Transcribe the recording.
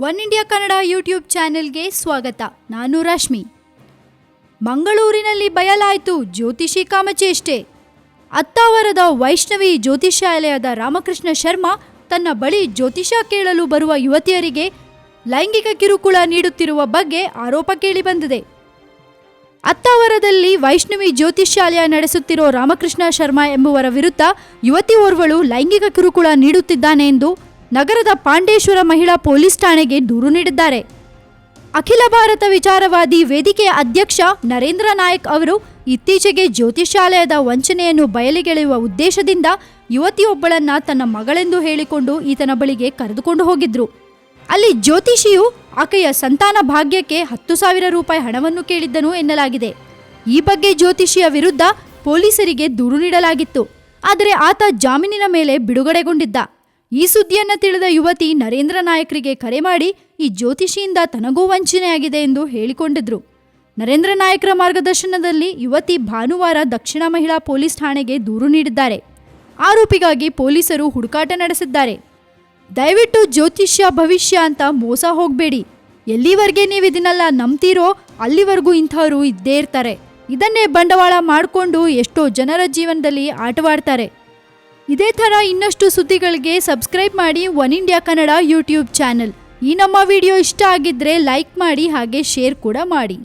One India Kannada YouTube ಚಾನೆಲ್ಗೆ ಸ್ವಾಗತ. ನಾನು ರಶ್ಮಿ. ಮಂಗಳೂರಿನಲ್ಲಿ ಬಯಲಾಯಿತು ಜ್ಯೋತಿಷಿ ಕಾಮಚೇಷ್ಟೆ. ಅತ್ತಾವರದ ವೈಷ್ಣವಿ ಜ್ಯೋತಿಷ್ಯಾಲಯದ ರಾಮಕೃಷ್ಣ ಶರ್ಮಾ ತನ್ನ ಬಳಿ ಜ್ಯೋತಿಷ್ಯ ಕೇಳಲು ಬರುವ ಯುವತಿಯರಿಗೆ ಲೈಂಗಿಕ ಕಿರುಕುಳ ನೀಡುತ್ತಿರುವ ಬಗ್ಗೆ ಆರೋಪ ಕೇಳಿಬಂದಿದೆ. ಅತ್ತಾವರದಲ್ಲಿ ವೈಷ್ಣವಿ ಜ್ಯೋತಿಷ್ಯಾಲಯ ನಡೆಸುತ್ತಿರೋ ರಾಮಕೃಷ್ಣ ಶರ್ಮಾ ಎಂಬುವರ ವಿರುದ್ಧ ಯುವತಿ ಓರ್ವಳು ಲೈಂಗಿಕ ಕಿರುಕುಳ ನೀಡುತ್ತಿದ್ದಾನೆ ಎಂದು ನಗರದ ಪಾಂಡೇಶ್ವರ ಮಹಿಳಾ ಪೊಲೀಸ್ ಠಾಣೆಗೆ ದೂರು ನೀಡಿದ್ದಾರೆ. ಅಖಿಲ ಭಾರತ ವಿಚಾರವಾದಿ ವೇದಿಕೆಯ ಅಧ್ಯಕ್ಷ ನರೇಂದ್ರ ನಾಯಕ್ ಅವರು ಇತ್ತೀಚೆಗೆ ಜ್ಯೋತಿಷ್ಯಾಲಯದ ವಂಚನೆಯನ್ನು ಬಯಲಿಗೆಳೆಯುವ ಉದ್ದೇಶದಿಂದ ಯುವತಿಯೊಬ್ಬಳನ್ನ ತನ್ನ ಮಗಳೆಂದು ಹೇಳಿಕೊಂಡು ಈತನ ಬಳಿಗೆ ಕರೆದುಕೊಂಡು ಹೋಗಿದ್ರು. ಅಲ್ಲಿ ಜ್ಯೋತಿಷಿಯು ಆಕೆಯ ಸಂತಾನ ಭಾಗ್ಯಕ್ಕೆ 10,000 ರೂಪಾಯಿ ಹಣವನ್ನು ಕೇಳಿದ್ದನು ಎನ್ನಲಾಗಿದೆ. ಈ ಬಗ್ಗೆ ಜ್ಯೋತಿಷಿಯ ವಿರುದ್ಧ ಪೊಲೀಸರಿಗೆ ದೂರು ನೀಡಲಾಗಿತ್ತು. ಆದರೆ ಆತ ಜಾಮೀನಿನ ಮೇಲೆ ಬಿಡುಗಡೆಗೊಂಡಿದ್ದ. ಈ ಸುದ್ದಿಯನ್ನು ತಿಳಿದ ಯುವತಿ ನರೇಂದ್ರ ನಾಯಕ್ರಿಗೆ ಕರೆ ಮಾಡಿ ಈ ಜ್ಯೋತಿಷಿಯಿಂದ ತನಗೂ ವಂಚನೆಯಾಗಿದೆ ಎಂದು ಹೇಳಿಕೊಂಡಿದ್ರು. ನರೇಂದ್ರ ನಾಯಕ್ರ ಮಾರ್ಗದರ್ಶನದಲ್ಲಿ ಯುವತಿ ಭಾನುವಾರ ದಕ್ಷಿಣ ಮಹಿಳಾ ಪೊಲೀಸ್ ಠಾಣೆಗೆ ದೂರು ನೀಡಿದ್ದಾರೆ. ಆರೋಪಿಗಾಗಿ ಪೊಲೀಸರು ಹುಡುಕಾಟ ನಡೆಸಿದ್ದಾರೆ. ದಯವಿಟ್ಟು ಜ್ಯೋತಿಷ್ಯ ಭವಿಷ್ಯ ಅಂತ ಮೋಸ ಹೋಗಬೇಡಿ. ಎಲ್ಲಿವರೆಗೆ ನೀವು ಇದನ್ನೆಲ್ಲ ನಂಬ್ತೀರೋ ಅಲ್ಲಿವರೆಗೂ ಇಂಥವರು ಇದ್ದೇ ಇರ್ತಾರೆ. ಇದನ್ನೇ ಬಂಡವಾಳ ಮಾಡಿಕೊಂಡು ಎಷ್ಟೋ ಜನರ ಜೀವನದಲ್ಲಿ ಆಟವಾಡ್ತಾರೆ. ಇದೇ ಥರ ಇನ್ನಷ್ಟು ಸುದ್ದಿಗಳಿಗೆ ಸಬ್ಸ್ಕ್ರೈಬ್ ಮಾಡಿ one India Kannada YouTube channel. ಈ ನಮ್ಮ ವಿಡಿಯೋ ಇಷ್ಟ ಆಗಿದ್ರೆ ಲೈಕ್ ಮಾಡಿ, ಹಾಗೆ ಶೇರ್ ಕೂಡ ಮಾಡಿ.